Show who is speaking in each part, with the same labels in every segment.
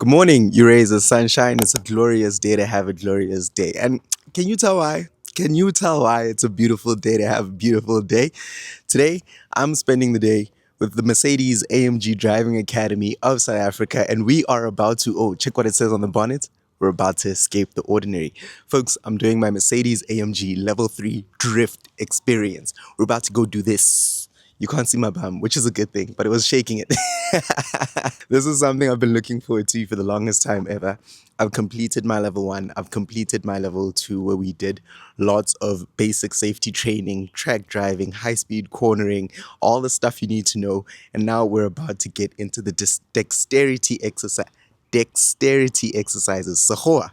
Speaker 1: Good morning, you rays of sunshine. It's a glorious day to have a glorious day. And can you tell why? Can you tell why it's a beautiful day to have a beautiful day? Today, I'm spending the day with the Mercedes AMG Driving Academy of South Africa, and we are about to, check what it says on the bonnet. We're about to escape the ordinary. Folks, I'm doing my Mercedes AMG Level 3 Drift Experience. We're about to go do this. You can't see my bum, which is a good thing, but it was shaking it. This is something I've been looking forward to for the longest time ever. I've completed my level 1. I've completed my level 2 where we did lots of basic safety training, track driving, high-speed cornering, all the stuff you need to know. And now we're about to get into the dexterity exercises. Sahoa.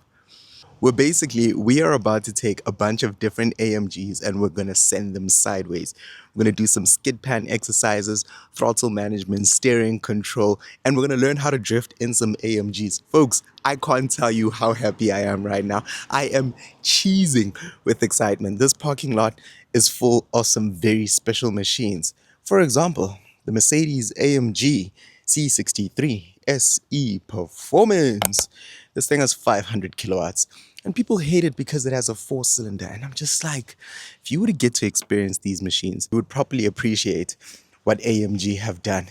Speaker 1: We are about to take a bunch of different AMGs and we're going to send them sideways. We're going to do some skid pan exercises, throttle management, steering control, and we're going to learn how to drift in some AMGs. Folks, I can't tell you how happy I am right now. I am cheesing with excitement. This parking lot is full of some very special machines. For example, the Mercedes AMG C63 SE Performance. This thing has 500 kilowatts. And people hate it because it has a 4-cylinder. And I'm just like, if you were to get to experience these machines, you would properly appreciate what AMG have done.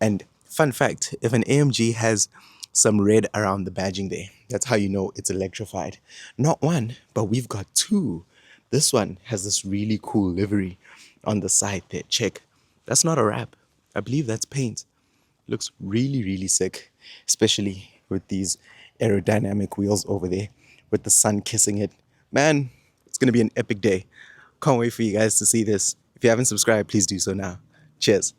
Speaker 1: And fun fact, if an AMG has some red around the badging there, that's how you know it's electrified. Not one, but we've got two. This one has this really cool livery on the side there. Check. That's not a wrap. I believe that's paint. Looks really, really sick, especially with these aerodynamic wheels over there with the sun kissing it. Man, it's going to be an epic day. Can't wait for you guys to see this. If you haven't subscribed, please do so now. Cheers.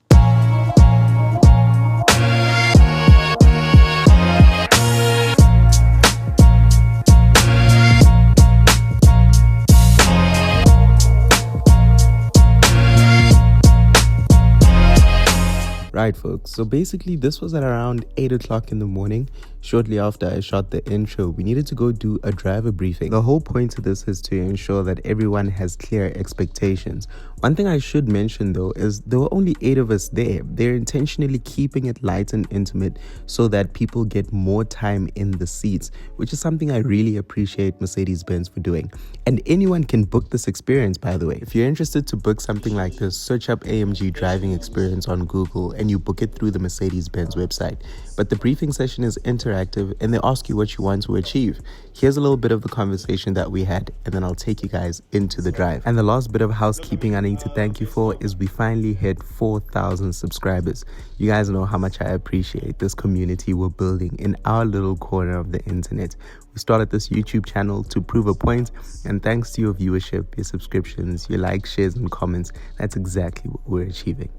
Speaker 1: Right, folks, so basically this was at around 8 o'clock in the morning. Shortly after I shot the intro, we needed to go do a driver briefing. The whole point of this is to ensure that everyone has clear expectations. One thing I should mention though is there were only 8 of us there. They're intentionally keeping it light and intimate so that people get more time in the seats, which is something I really appreciate Mercedes-Benz for doing. And anyone can book this experience, by the way. If you're interested to book something like this, search up AMG driving experience on Google and you book it through the Mercedes-Benz website. But the briefing session is interactive and they ask you what you want to achieve. Here's a little bit of the conversation that we had and then I'll take you guys into the drive. And the last bit of housekeeping I need to thank you for is we finally hit 4,000 subscribers. You guys know how much I appreciate this community we're building in our little corner of the internet. We started this YouTube channel to prove a point, and thanks to your viewership, your subscriptions, your likes, shares, and comments, that's exactly what we're achieving.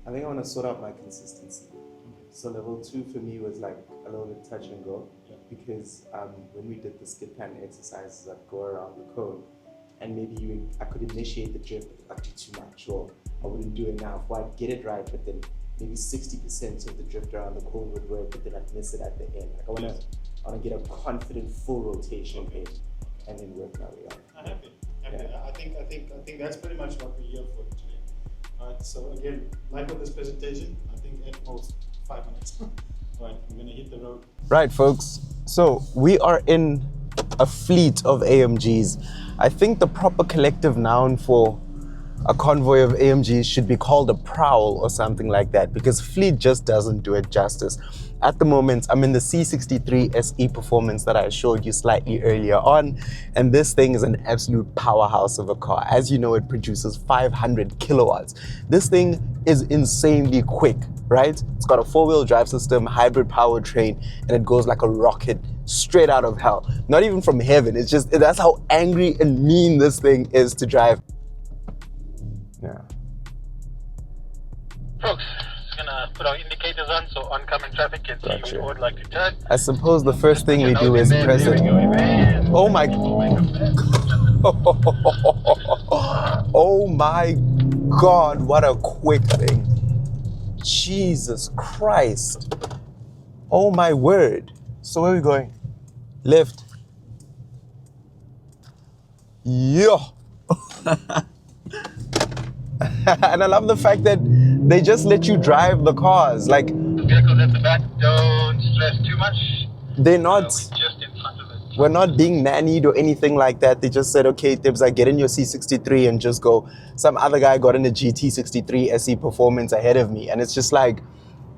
Speaker 1: I think I want to sort out my consistency. So level 2 for me was like a little bit touch and go, because when we did the skid pan exercises, I'd go around the cone and maybe I could initiate the drift, but I'd do too much, or I wouldn't do enough, or I'd get it right, but then maybe 60% of the drift around the cone would work, but then I'd miss it at the end. Like I want to get a confident full rotation in and then work my way up.
Speaker 2: I'm happy. Yeah. I think that's pretty much what we're here for today. Alright, so again, like with this presentation, I think at most 5 minutes. Alright, I'm gonna hit the road.
Speaker 1: Right, folks. So we are in a fleet of AMGs. I think the proper collective noun for a convoy of AMGs should be called a prowl or something like that, because fleet just doesn't do it justice. At the moment, I'm in the C63 SE Performance that I showed you slightly earlier on, and this thing is an absolute powerhouse of a car. As you know, it produces 500 kilowatts. This thing is insanely quick, right? It's got a 4-wheel drive system, hybrid powertrain, and it goes like a rocket straight out of hell. Not even from heaven, it's just, that's how angry and mean this thing is to drive. Yeah.
Speaker 3: Folks, just gonna put our indicators on so oncoming traffic can see
Speaker 1: Gotcha.
Speaker 3: we would like to turn.
Speaker 1: I suppose the first thing we do is press it. Oh my. Oh my God, what a quick thing. Jesus Christ. Oh my word. So where are we going? Left. Yeah. And I love the fact that they just let you drive the cars. Like,
Speaker 3: The vehicles at the back, don't there's too much.
Speaker 1: They're not.
Speaker 3: We're just in front of it.
Speaker 1: We're not being nannied or anything like that. They just said, okay, Tibbs, get in your C63 and just go. Some other guy got in a GT63 SE Performance ahead of me. And it's just like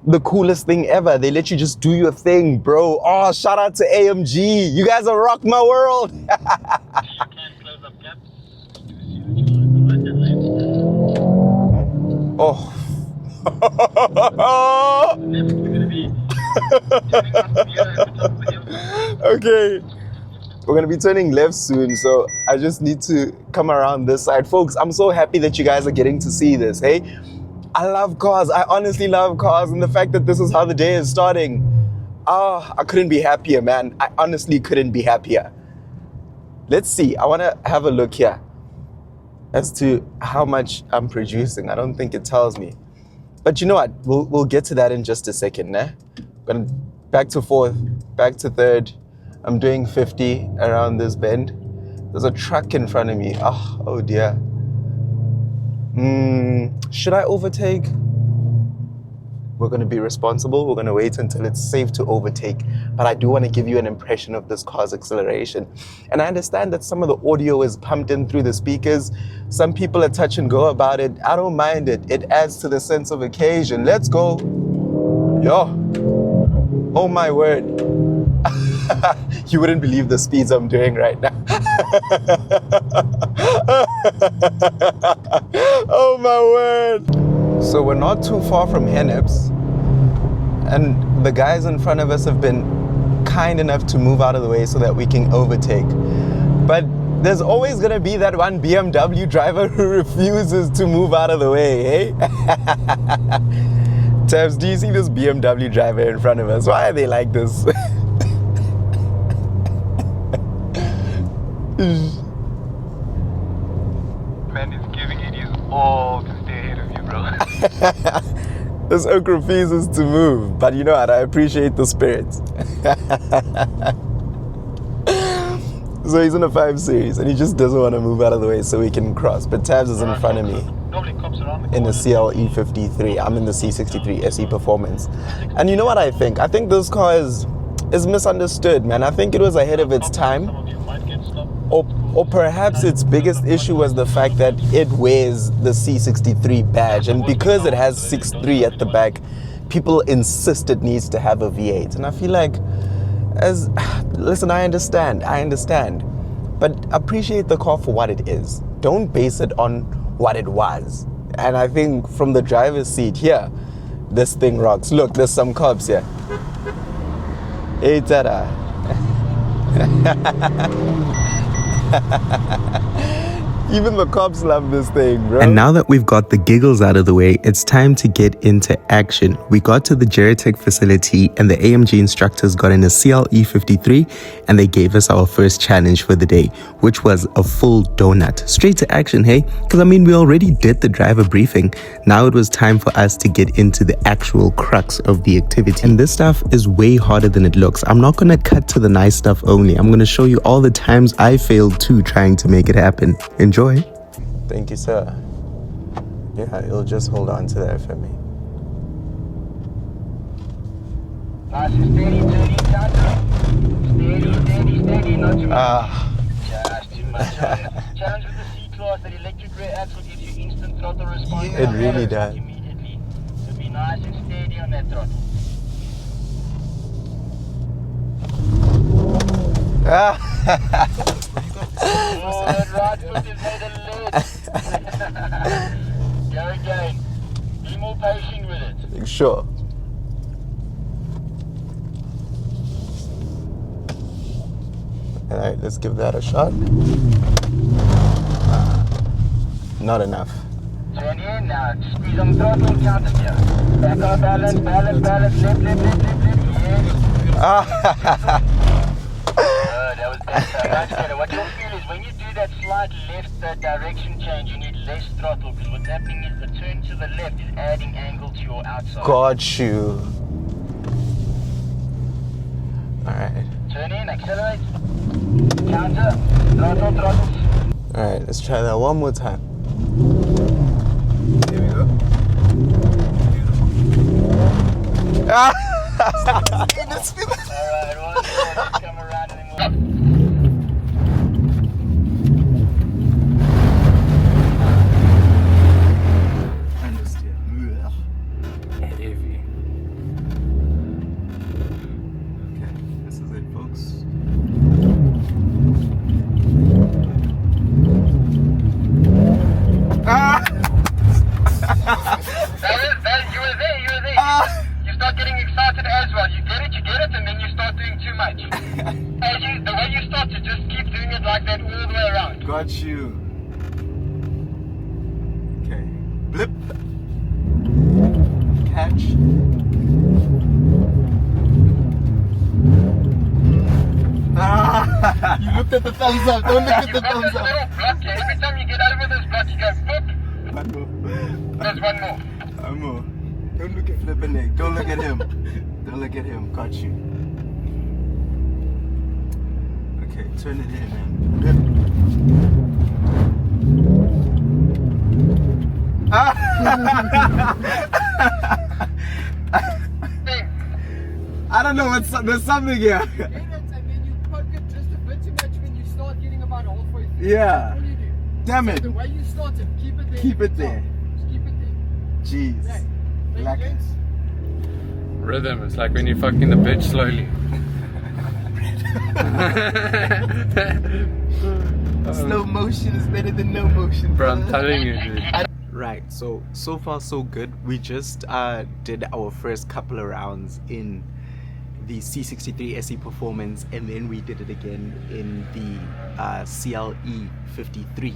Speaker 1: the coolest thing ever. They let you just do your thing, bro. Oh, shout out to AMG. You guys are rock my world.
Speaker 3: You can close up gaps. To see that you're in the right lane.
Speaker 1: Oh.
Speaker 3: Left, we're going to be turning off here at the top of the hill.
Speaker 1: Okay. We're going to be turning left soon, so I just need to come around this side. Folks, I'm so happy that you guys are getting to see this, hey? I love cars. I honestly love cars, and the fact that this is how the day is starting. Oh, I couldn't be happier, man. I honestly couldn't be happier. Let's see. I want to have a look here as to how much I'm producing. I don't think it tells me. But you know what? We'll get to that in just a second, né? Gonna back to fourth, back to third. I'm doing 50 around this bend. There's a truck in front of me. Oh dear. Should I overtake? We're going to be responsible. We're going to wait until it's safe to overtake. But I do want to give you an impression of this car's acceleration. And I understand that some of the audio is pumped in through the speakers. Some people are touch and go about it. I don't mind it. It adds to the sense of occasion. Let's go. Yo. Oh my word. You wouldn't believe the speeds I'm doing right now. Oh my word. So we're not too far from Hennips, and the guys in front of us have been kind enough to move out of the way so that we can overtake. But there's always gonna be that one BMW driver who refuses to move out of the way, hey? Tabs, do you see this BMW driver in front of us? Why are they like this?
Speaker 3: Man is giving it his all to stay ahead of you, bro.
Speaker 1: This oak refuses to move, but you know what? I appreciate the spirit. So he's in a 5 Series and he just doesn't want to move out of the way so he can cross. But Tabs is in front of me in the CLE53. I'm in the C63 SE Performance. And you know what I think? I think this car is misunderstood, man. I think it was ahead of its time. Or perhaps its biggest issue was the fact that it wears the C63 badge. And because it has 6.3 at the back, people insist it needs to have a V8. And I feel like, listen, I understand. But appreciate the car for what it is. Don't base it on what it was. And I think from the driver's seat here, this thing rocks. Look, there's some cops here. Hey, tada. Even the cops love this thing, bro. And now that we've got the giggles out of the way, it's time to get into action. We got to the Geritech facility and the AMG instructors got in a CLE53 and they gave us our first challenge for the day, which was a full donut. Straight to action, hey? Because I mean, we already did the driver briefing. Now it was time for us to get into the actual crux of the activity. And this stuff is way harder than it looks. I'm not going to cut to the nice stuff only. I'm going to show you all the times I failed too trying to make it happen. Enjoy. Thank you, sir. Yeah, you'll just hold on to that for me.
Speaker 4: Steady, not too much. Just too much. Challenge with the C-Class, that electric rear axle gives you instant throttle response.
Speaker 1: It really does.
Speaker 4: Immediately. So be nice and steady on that throttle. Oh, that right foot has made a lid. Go again. Be more patient with it.
Speaker 1: Sure. Alright, let's give that a shot. Not enough.
Speaker 4: Turn in now. Squeeze on the throttle and counter here. Back on balance. Left. Yes. That was better. Much better. What you'll feel is when you do that slight left direction change, you need less throttle, because what's happening is the turn to the left is adding angle to your outside.
Speaker 1: Got you. Alright.
Speaker 4: Turn in, accelerate. Counter. Throttle.
Speaker 1: Alright, let's try that one more time. Here we go. Beautiful.
Speaker 4: Alright, one more. Just come around and then we'll...
Speaker 1: Heavy. Okay, this is it, folks.
Speaker 4: You were there. You start getting excited as well. You get it, and then you start doing too much. The way you start to just keep doing it like that all the way around.
Speaker 1: Got you. Okay. Blip. Catch. You looked at the thumbs up. Don't look at the thumbs
Speaker 4: This
Speaker 1: up.
Speaker 4: little block here. Every time you get over this block, you go boop.
Speaker 1: One more.
Speaker 4: There's one more.
Speaker 1: One more. Don't look at flipping Nick. Don't look at him. Don't look at him. Got you. Okay, turn it in, man. I don't know what's there's something here.
Speaker 3: And then you poke it just a bit too much when you start getting about halfway through.
Speaker 1: Yeah.
Speaker 3: That's all you do.
Speaker 1: Damn
Speaker 3: So
Speaker 1: it.
Speaker 3: the way you started, keep it there.
Speaker 1: Keep it there.
Speaker 3: Just keep it there.
Speaker 1: Jeez.
Speaker 3: Okay. Thank
Speaker 1: Like-
Speaker 3: you, gents.
Speaker 5: Rhythm, it's like when you're fucking the bitch slowly.
Speaker 1: Slow motion is better than no motion.
Speaker 5: Bro, I'm telling you, dude.
Speaker 1: Right, so far so good. We just did our first couple of rounds in the C63 SE Performance, and then we did it again in the CLE53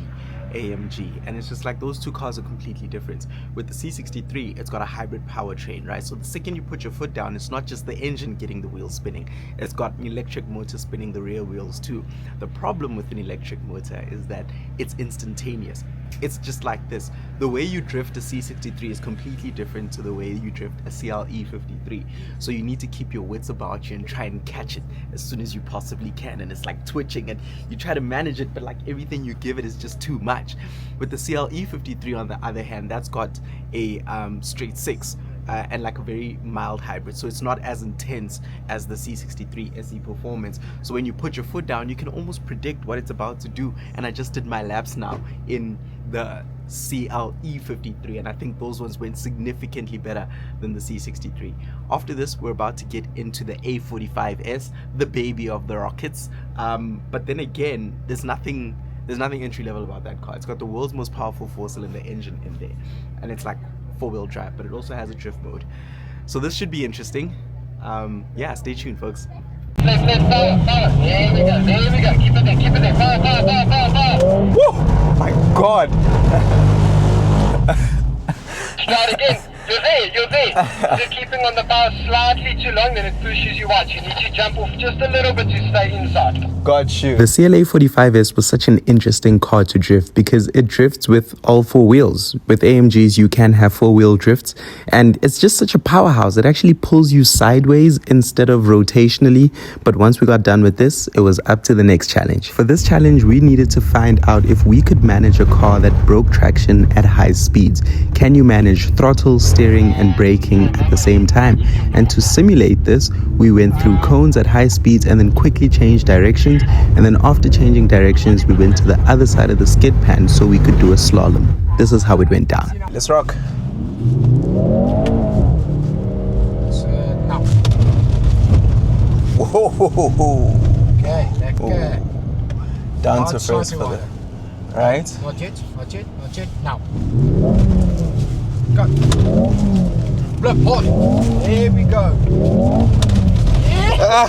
Speaker 1: AMG, and it's just like those two cars are completely different. With the C63, it's got a hybrid powertrain, right? So the second you put your foot down, it's not just the engine getting the wheels spinning, it's got an electric motor spinning the rear wheels too. The problem with an electric motor is that it's instantaneous. It's just like this. The way you drift a C63 is completely different to the way you drift a CLE53. So you need to keep your wits about you and try and catch it as soon as you possibly can. And it's like twitching, and you try to manage it, but like everything you give it is just too much. With the CLE53, on the other hand, that's got a straight six. And like a very mild hybrid, so it's not as intense as the C63 SE Performance. So when you put your foot down, you can almost predict what it's about to do. And I just did my laps now in the CLE53, and I think those ones went significantly better than the C63. After this, we're about to get into the A45S, the baby of the rockets. But then again, there's nothing entry level about that car. It's got the world's most powerful 4-cylinder engine in there, and it's like 4-wheel drive, but it also has a drift mode. So this should be interesting. Yeah, stay tuned, folks.
Speaker 4: Left, power. There we go. Keep it there. Power.
Speaker 1: Woo! My God!
Speaker 4: Start again. You're there. You're keeping on the power slightly too long, then it pushes you out. You need to jump off just a little bit to stay inside.
Speaker 1: Got you.
Speaker 6: The CLA45S was such an interesting car to drift because it drifts with all 4 wheels. With AMGs, you can have 4-wheel drifts, and it's just such a powerhouse. It actually pulls you sideways instead of rotationally. But once we got done with this, it was up to the next challenge. For this challenge, we needed to find out if we could manage a car that broke traction at high speeds. Can you manage throttle, steering, and braking at the same time? And to simulate this, we went through cones at high speeds and then quickly changed directions. And then after changing directions, we went to the other side of the skid pan so we could do a slalom. This is how it went down.
Speaker 1: Let's rock.
Speaker 3: Now.
Speaker 1: Whoa.
Speaker 3: Okay, let go.
Speaker 1: Down
Speaker 3: Hard
Speaker 1: to first
Speaker 3: side
Speaker 1: for the
Speaker 3: wire.
Speaker 1: right.
Speaker 3: Not yet. Now. Go. Blip hard. There we go. Yeah.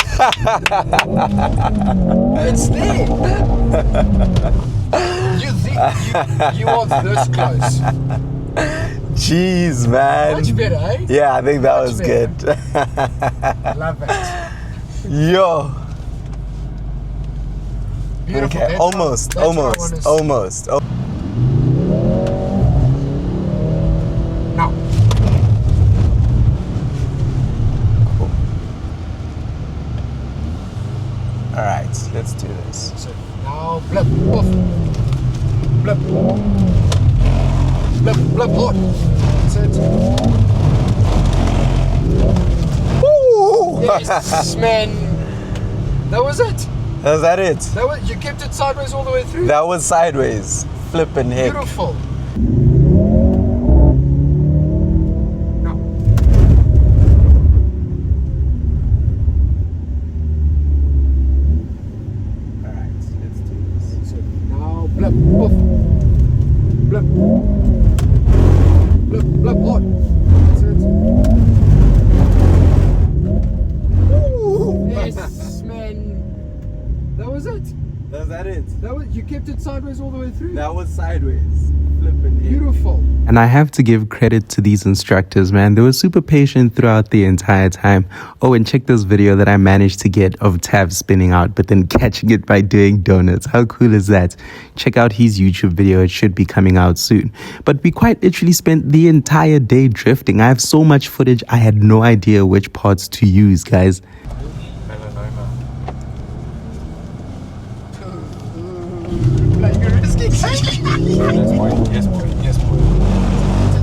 Speaker 3: It's there. You are this close.
Speaker 1: Jeez, man.
Speaker 3: Much better, eh?
Speaker 1: Yeah, I think that
Speaker 3: Much
Speaker 1: was
Speaker 3: better.
Speaker 1: good.
Speaker 3: Love it.
Speaker 1: Yo.
Speaker 3: Beautiful.
Speaker 1: Okay,
Speaker 3: That's
Speaker 1: almost.
Speaker 3: how I wanna see. Now.
Speaker 1: All right, let's do this.
Speaker 3: So now blip off. Blip. Blip hard. That's it.
Speaker 1: Woo!
Speaker 7: Yes, man. That was it.
Speaker 1: Was that it?
Speaker 7: That was, you kept it sideways all the way through.
Speaker 1: That was sideways. Flippin' heck.
Speaker 7: Beautiful. No.
Speaker 1: Alright, let's do this.
Speaker 7: So now blip, poof. Blip. Blip, blip, hot. That's it. Ooh, yes, man. That was it.
Speaker 1: Was that it?
Speaker 7: That was, you kept it sideways all the way through.
Speaker 1: That was sideways. Flippin' heck.
Speaker 7: Beautiful.
Speaker 6: And I have to give credit to these instructors, man. They were super patient throughout the entire time. Oh, and check this video that I managed to get of Tav spinning out, but then catching it by doing donuts. How cool is that? Check out his YouTube video. It should be coming out soon. But we quite literally spent the entire day drifting. I have so much footage, I had no idea which parts to use, guys.
Speaker 7: Playing a risky game.
Speaker 5: Yes, boy. Yes, boy. Yes, boy.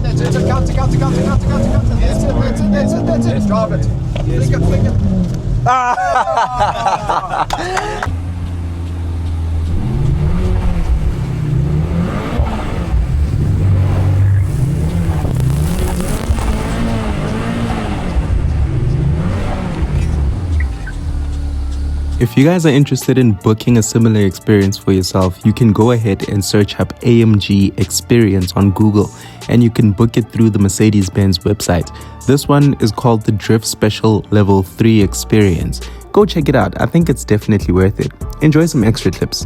Speaker 7: That's it. Counter. That's it. Drive it. Flick it.
Speaker 6: If you guys are interested in booking a similar experience for yourself, you can go ahead and search up AMG Experience on Google and you can book it through the Mercedes-Benz website. This one is called the Drift Special Level 3 Experience. Go check it out. I think it's definitely worth it. Enjoy some extra clips.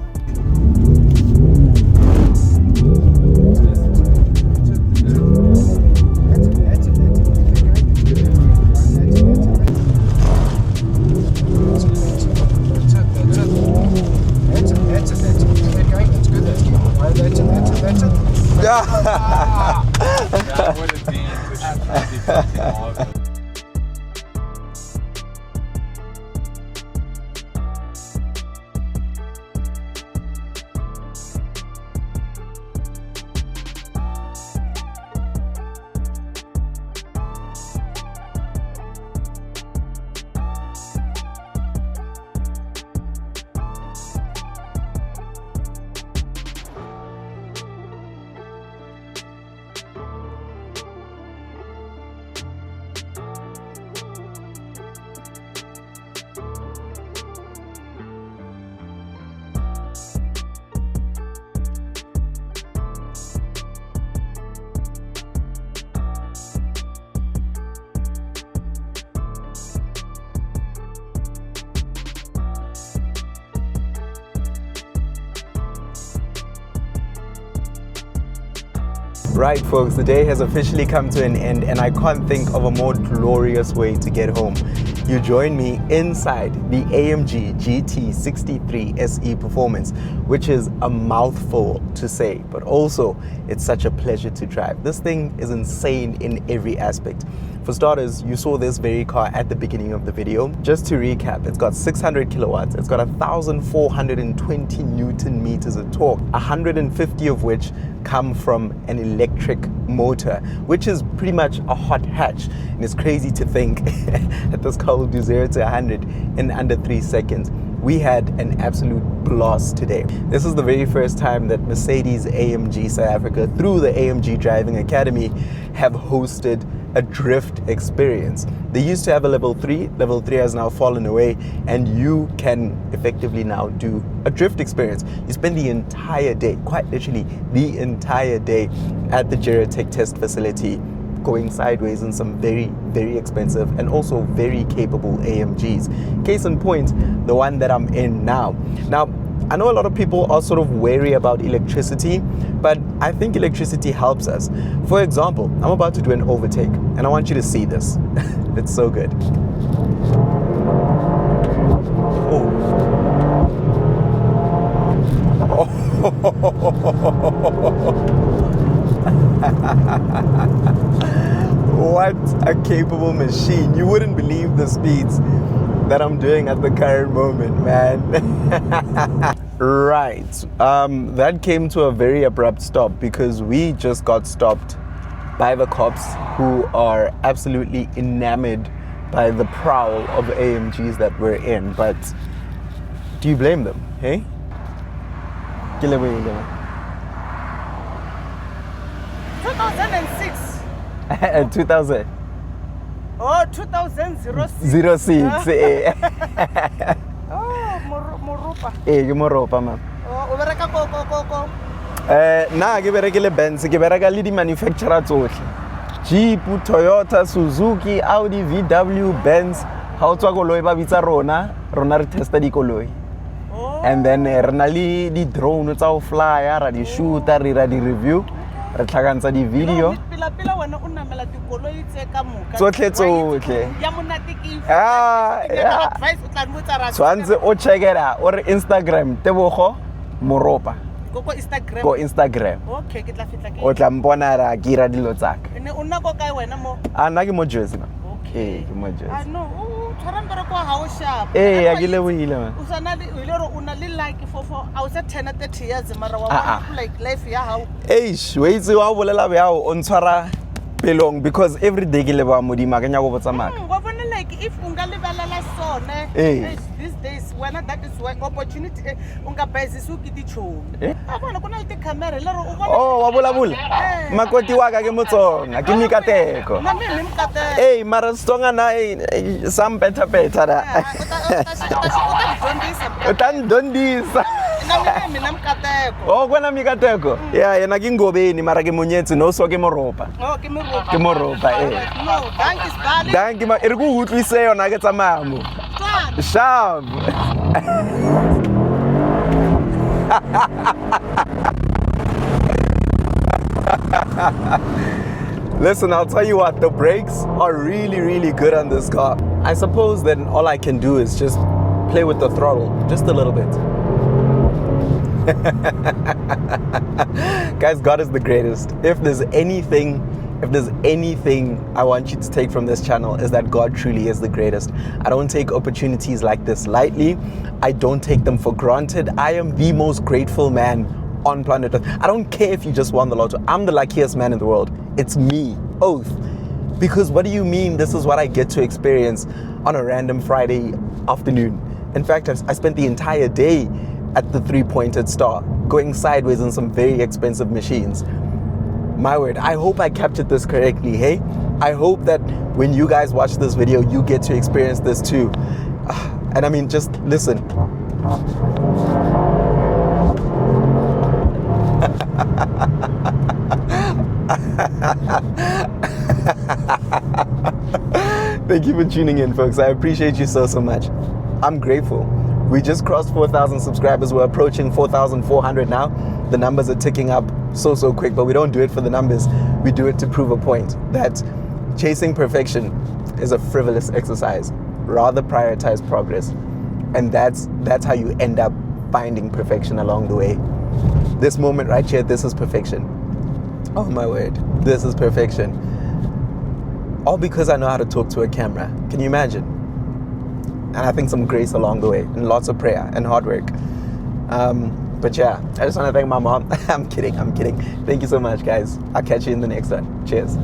Speaker 5: That would have been pretty fucking awesome.
Speaker 1: Right, folks, the day has officially come to an end and I can't think of a more glorious way to get home. You join me inside the AMG GT63 SE Performance, which is a mouthful to say, but also it's such a pleasure to drive. This thing is insane in every aspect. For starters, you saw this very car at the beginning of the video. Just to recap, it's got 600 kilowatts, it's got 1,420 Newton meters of torque, 150 of which come from an electric motor, which is pretty much a hot hatch. And it's crazy to think that this car will do 0 to 100 in under 3 seconds. We had an absolute blast today. This is the very first time that Mercedes AMG South Africa, through the AMG Driving Academy, have hosted a drift experience. They used to have a level 3. Level 3 has now fallen away, and you can effectively now do a drift experience. You spend the entire day, quite literally the entire day, at the Geratech test facility, going sideways in some very, very expensive and also very capable AMGs. Case in point, the one that I'm in now. Now, I know a lot of people are sort of wary about electricity, but I think electricity helps us. For example, I'm about to do an overtake, and I want you to see this. It's so good. Oh. What a capable machine. You wouldn't believe the speeds that I'm doing at the current moment, man. Right, that came to a very abrupt stop because we just got stopped by the cops, who are absolutely enamored
Speaker 6: by the prowl of AMGs that we're in, but do you blame them, hey?
Speaker 8: 2006.
Speaker 6: 2000.
Speaker 8: Oh, 2006.
Speaker 6: 06, eh.
Speaker 8: Oh, Morupa.
Speaker 6: Eh, ke Moropa, man.
Speaker 8: Oh, ubereka ko.
Speaker 6: Na ke berekele Benz, ke bereka le di manufacturer tsohle. Jeep, Toyota, Suzuki, Audi, VW, Benz. Ha o tswa koloi ba bitsa rona re testa di koloi.
Speaker 8: Oh.
Speaker 6: And then re na le di drone tsa o fly, ra di shoota, re ra di review, re tlhakantsha di video.
Speaker 8: Pila wena o namela dikoloi tse ka moka.
Speaker 6: Tsohle.
Speaker 8: Ya monate ke
Speaker 6: Yeah.
Speaker 8: advice o tla nbotsa ra.
Speaker 6: Tshwantse o checkera o re Instagram Tebogo Moropa.
Speaker 8: Go Instagram.
Speaker 6: Go Instagram.
Speaker 8: Okay, ke tla fitla ke.
Speaker 6: O tla mpona ra ke ira dilo tsaka.
Speaker 8: Ene o nna go kae wena mo?
Speaker 6: Nna ke mo Jersey na.
Speaker 8: Okay.
Speaker 6: Ke mo Jersey.
Speaker 8: No, tshwara mbere kwa ha o sharp.
Speaker 6: Ya ke lebohile man.
Speaker 8: O sana le una le like for I was at 10 or 30 years mara wa like life ya hao.
Speaker 6: Eish, we itse wa bolela be yao o ntshwara pelong because every day ke leba modimo ka nya go botsa maka.
Speaker 8: Wa bona like if unga lebelela sone these days when that is when opportunity unga business u ke ditšhono. A bona kuna le camera le re o bona.
Speaker 6: Oh, wa bola. Makoti wa ka ke motsonga, ke mikateko.
Speaker 8: Na mimi mkateko.
Speaker 6: Hey, mara stonga na some better da. Utandondisa.
Speaker 8: Na mimi mkateko.
Speaker 6: Oh, kwena mikateko. Yeah, yena ke ngobeni mara ke monyetsi no so ke Moropa.
Speaker 8: Oh, ke Moropa.
Speaker 6: Ke Moropa
Speaker 8: No, thank you Sballing.
Speaker 6: Danki ma iri ku utlwise yona ke tsamaya mo. Sharp. Listen, I'll tell you what, the brakes are really good on this car. I suppose then all I can do is just play with the throttle just a little bit. Guys, God is the greatest. If there's anything I want you to take from this channel is that God truly is the greatest. I don't take opportunities like this lightly. I don't take them for granted. I am the most grateful man on planet Earth. I don't care if you just won the lotto. I'm the luckiest man in the world. It's me, oath. Because what do you mean this is what I get to experience on a random Friday afternoon? In fact, I spent the entire day at the three-pointed star, going sideways in some very expensive machines. My word, I hope I captured this correctly, hey? I hope that when you guys watch this video, you get to experience this too. And I mean, just listen. Thank you for tuning in, folks. I appreciate you so much. I'm grateful. We just crossed 4,000 subscribers. We're approaching 4,400 now. The numbers are ticking up so quick, but we don't do it for the numbers. We do it to prove a point that chasing perfection is a frivolous exercise. Rather prioritize progress. And that's how you end up finding perfection along the way. This moment right here, this is perfection. Oh my word, this is perfection. All because I know how to talk to a camera. Can you imagine? And I think some grace along the way, and lots of prayer and hard work. But yeah, I just want to thank my mom. I'm kidding. Thank you so much, guys. I'll catch you in the next one. Cheers.